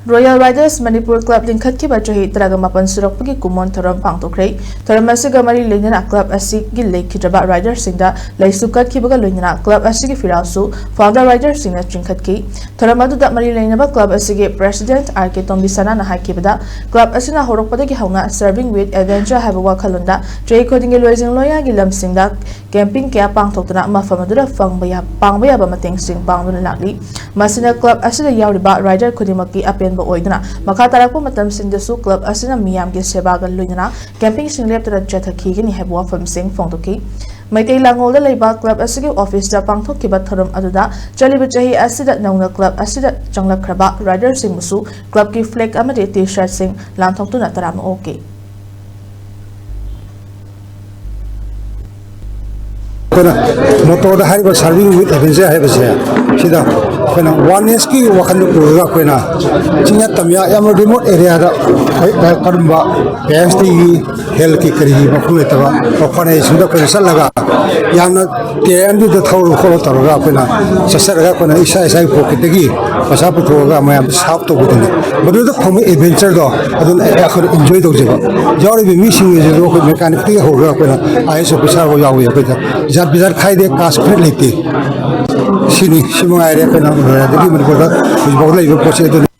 Royal Riders Manipur Club lingkhatkhiba chahi taragamapan surakpagi kumon thouram pangthokkhre thouram asiga mari leina club asigi leikhidraba riders singda leisukatkibaga loinana club asigi firasu founder riders singna chingkhatki thouram aduda mari leinaba club asigi president RK Tombisana na hakibada club asina horokpadagi hauna serving with adventure haba wakhalunda chahi khodingi loijing loya gi lamsingda camping kya pangthoktana mafamadura pangbaya ba mateng sing pangduna lakli masina club asida yawriba rider khudimaki apen oidana makha tarakpa matam singdasu club asina miyam ge sebaga loinana camping singlep tara jathaki gini hebwa from sing phongtoki maitei langol da leiba club asigi office da pangthokkiba thorum aduda chaliba chahi asida nauna club asida changlakhraba rider sing musu club ki flag amade t-shirt sing lanthoktuna tarama okay motor da hariba serving with adventure hai base sida kona oneness ki wakan ko ga kona chinya tamya yam remote area da karumba PST health ki kari ba khule ta ba khone suda ko salaga yamna te andu da thau ko ta ga kona sasar ga kona isa isa ko kitegi pasa putho ga ma sap to budune bodu da khom adventure do adun akhir enjoy do je jawri bi missing je ko mechanic ti ho ga kona ai so pisa ho yawo ya ka bizar khai de कास्पेट लेते सिनी सिमंगायरे कना दगी मनपुर का कुछ बहुत ले पोसे